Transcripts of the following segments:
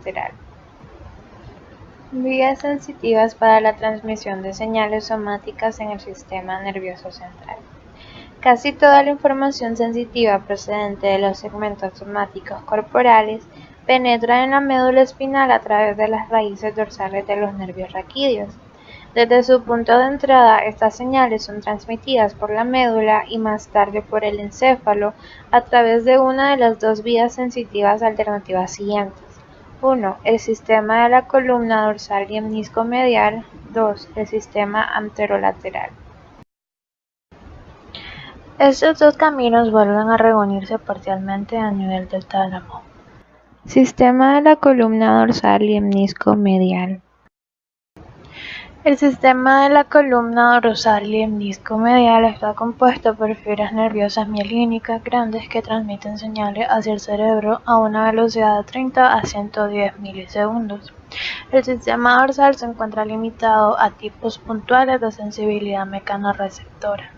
anterolateral. Vías sensitivas para la transmisión de señales somáticas en el sistema nervioso central. Casi toda la información sensitiva procedente de los segmentos somáticos corporales penetra en la médula espinal a través de las raíces dorsales de los nervios raquídeos. Desde su punto de entrada, estas señales son transmitidas por la médula y más tarde por el encéfalo a través de una de las dos vías sensitivas alternativas siguientes. 1. El sistema de la columna dorsal y hemnisco medial. 2. El sistema anterolateral. Estos dos caminos vuelven a reunirse parcialmente a nivel del tálamo. Sistema de la columna dorsal y hemnisco medial. El sistema de la columna dorsal y hemnisco medial está compuesto por fibras nerviosas mielínicas grandes que transmiten señales hacia el cerebro a una velocidad de 30 a 110 milisegundos. El sistema dorsal se encuentra limitado a tipos puntuales de sensibilidad mecanorreceptora.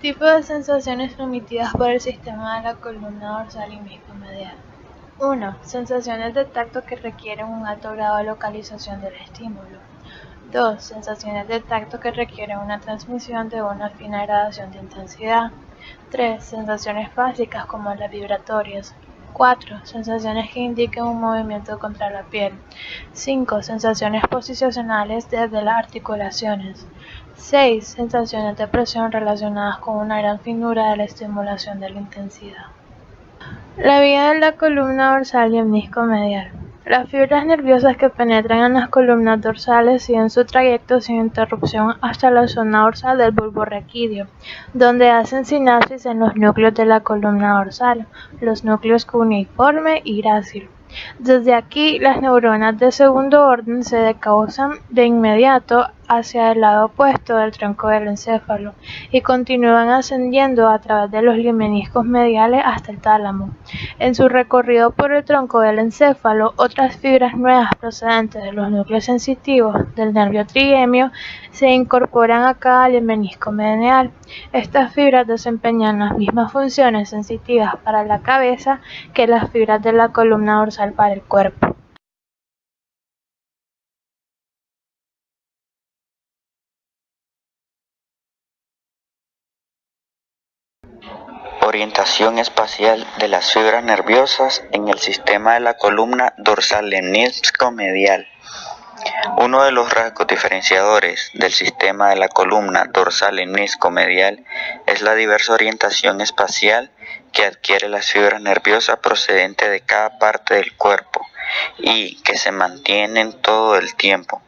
Tipo de sensaciones transmitidas por el sistema de la columna dorsal y hemnisco medial. 1. Sensaciones de tacto que requieren un alto grado de localización del estímulo. 2. Sensaciones de tacto que requieren una transmisión de una fina gradación de intensidad. 3. Sensaciones básicas como las vibratorias. 4. Sensaciones que indiquen un movimiento contra la piel. 5. Sensaciones posicionales desde las articulaciones. 6. Sensaciones de presión relacionadas con una gran finura de la estimulación de la intensidad. La vía de la columna dorsal y hemnisco medial. Las fibras nerviosas que penetran en las columnas dorsales siguen su trayecto sin interrupción hasta la zona dorsal del bulbo raquídeo, donde hacen sinapsis en los núcleos de la columna dorsal, los núcleos cuneiforme y grácil. Desde aquí, las neuronas de segundo orden se decausan de inmediato hacia el lado opuesto del tronco del encéfalo y continúan ascendiendo a través de los limeniscos mediales hasta el tálamo. En su recorrido por el tronco del encéfalo, otras fibras nuevas procedentes de los núcleos sensitivos del nervio trigemio se incorporan a cada limenisco medial. Estas fibras desempeñan las mismas funciones sensitivas para la cabeza que las fibras de la columna dorsal para el cuerpo. Orientación espacial de las fibras nerviosas en el sistema de la columna dorsal hemnisco medial. Uno de los rasgos diferenciadores del sistema de la columna dorsal hemnisco medial es la diversa orientación espacial que adquiere las fibras nerviosas procedentes de cada parte del cuerpo y que se mantienen todo el tiempo.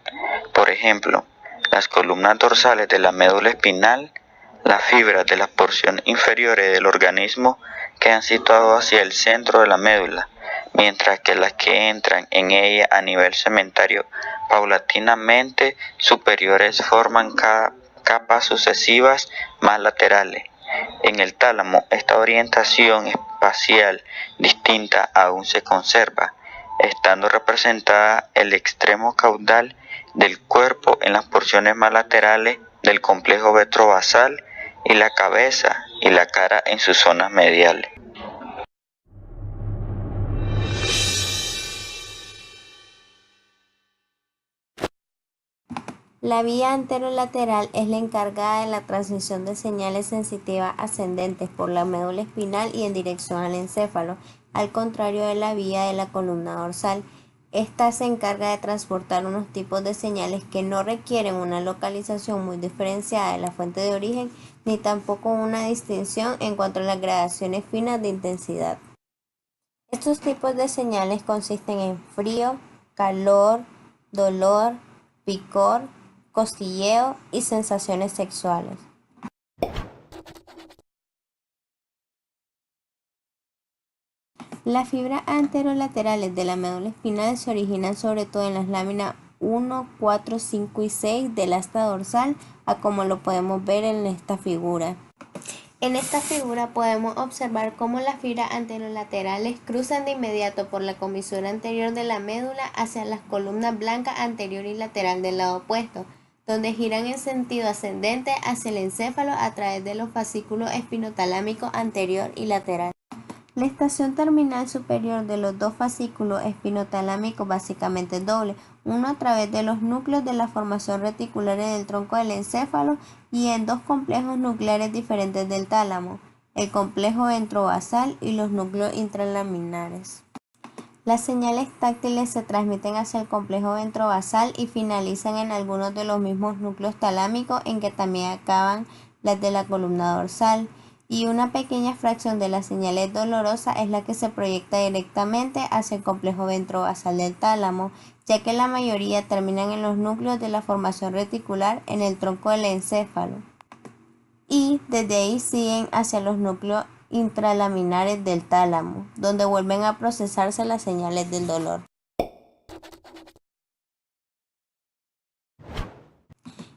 Por ejemplo, las columnas dorsales de la médula espinal, las fibras de las porciones inferiores del organismo quedan situadas hacia el centro de la médula, mientras que las que entran en ella a nivel segmentario paulatinamente superiores forman capas sucesivas más laterales. En el tálamo, esta orientación espacial distinta aún se conserva, estando representada el extremo caudal del cuerpo en las porciones más laterales del complejo vetrobasal y la cabeza y la cara en sus zonas mediales. La vía anterolateral es la encargada de la transmisión de señales sensitivas ascendentes por la médula espinal y en dirección al encéfalo, al contrario de la vía de la columna dorsal. Esta se encarga de transportar unos tipos de señales que no requieren una localización muy diferenciada de la fuente de origen, ni tampoco una distinción en cuanto a las gradaciones finas de intensidad. Estos tipos de señales consisten en frío, calor, dolor, picor, cosquilleo y sensaciones sexuales. Las fibras anterolaterales de la médula espinal se originan sobre todo en las láminas 1, 4, 5 y 6 del asta dorsal, a como lo podemos ver en esta figura. En esta figura podemos observar cómo las fibras anterolaterales cruzan de inmediato por la comisura anterior de la médula hacia las columnas blancas anterior y lateral del lado opuesto, donde giran en sentido ascendente hacia el encéfalo a través de los fascículos espinotalámicos anterior y lateral. La estación terminal superior de los dos fascículos espinotalámicos básicamente es doble, uno a través de los núcleos de la formación reticular en el tronco del encéfalo y en dos complejos nucleares diferentes del tálamo, el complejo ventrovasal y los núcleos intralaminares. Las señales táctiles se transmiten hacia el complejo ventrovasal y finalizan en algunos de los mismos núcleos talámicos en que también acaban las de la columna dorsal, y una pequeña fracción de las señales dolorosas es la que se proyecta directamente hacia el complejo ventrovasal del tálamo, ya que la mayoría terminan en los núcleos de la formación reticular en el tronco del encéfalo, y desde ahí siguen hacia los núcleos intralaminares del tálamo, donde vuelven a procesarse las señales del dolor.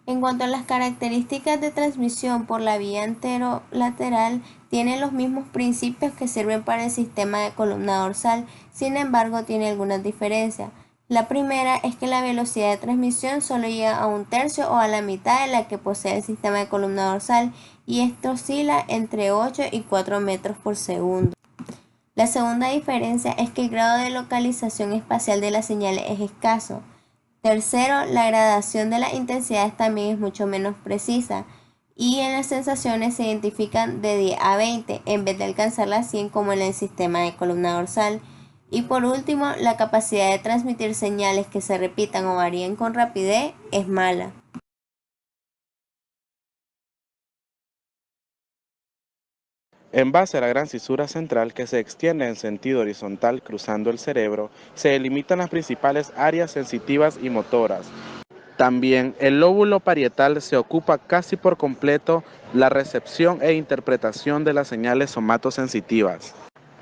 En cuanto a las características de transmisión por la vía anterolateral, tiene los mismos principios que sirven para el sistema de columna dorsal, sin embargo tiene algunas diferencias. La primera es que la velocidad de transmisión solo llega a 1/3 o a la mitad de la que posee el sistema de columna dorsal, y esto oscila entre 8 y 4 metros por segundo. La segunda diferencia es que el grado de localización espacial de las señales es escaso. Tercero, la gradación de las intensidades también es mucho menos precisa, y en las sensaciones se identifican de 10 a 20 en vez de alcanzar las 100 como en el sistema de columna dorsal. Y por último, la capacidad de transmitir señales que se repitan o varíen con rapidez es mala. En base a la gran cisura central que se extiende en sentido horizontal cruzando el cerebro, se delimitan las principales áreas sensitivas y motoras. También el lóbulo parietal se ocupa casi por completo la recepción e interpretación de las señales somatosensitivas.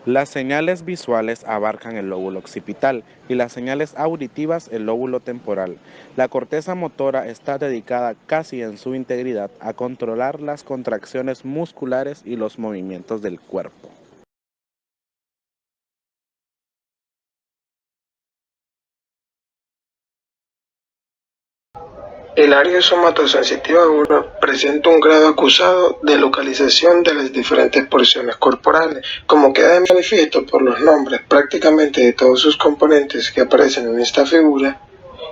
Las señales visuales abarcan el lóbulo occipital y las señales auditivas el lóbulo temporal. La corteza motora está dedicada casi en su integridad a controlar las contracciones musculares y los movimientos del cuerpo. El área somatosensitiva 1 presenta un grado acusado de localización de las diferentes porciones corporales, como queda de manifiesto por los nombres prácticamente de todos sus componentes que aparecen en esta figura.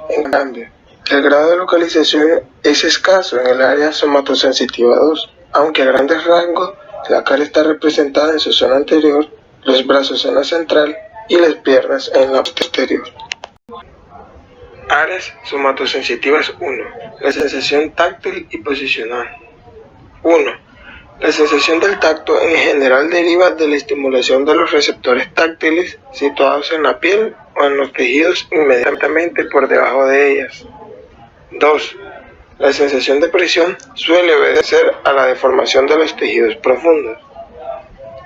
En cambio, el grado de localización es escaso en el área somatosensitiva 2, aunque a grandes rasgos la cara está representada en su zona anterior, los brazos en la central y las piernas en la posterior. Áreas somatosensitivas 1. La sensación táctil y posicional. 1. La sensación del tacto en general deriva de la estimulación de los receptores táctiles situados en la piel o en los tejidos inmediatamente por debajo de ellas. 2. La sensación de presión suele obedecer a la deformación de los tejidos profundos.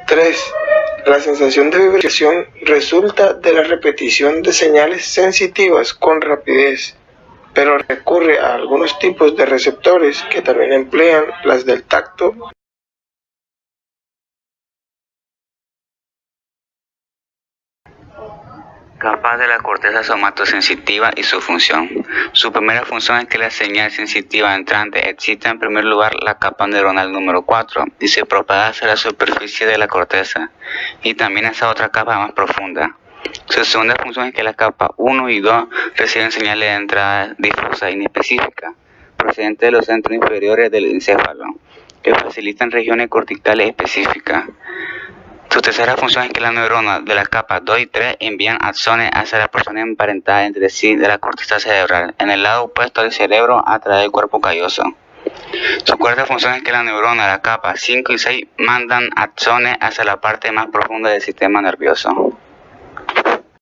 3. La sensación de vibración resulta de la repetición de señales sensitivas con rapidez, pero recurre a algunos tipos de receptores que también emplean las del tacto. Capas de la corteza somatosensitiva y su función. Su primera función es que la señal sensitiva entrante excita en primer lugar la capa neuronal número 4 y se propaga hacia la superficie de la corteza y también hacia otra capa más profunda. Su segunda función es que las capas 1 y 2 reciben señales de entrada difusa inespecífica procedentes de los centros inferiores del encéfalo que facilitan regiones corticales específicas. Su tercera función es que las neuronas de las capas 2 y 3 envían axones hacia las porciones emparentadas entre sí de la corteza cerebral, en el lado opuesto del cerebro a través del cuerpo calloso. Su cuarta función es que las neuronas de las capas 5 y 6 mandan axones hacia la parte más profunda del sistema nervioso.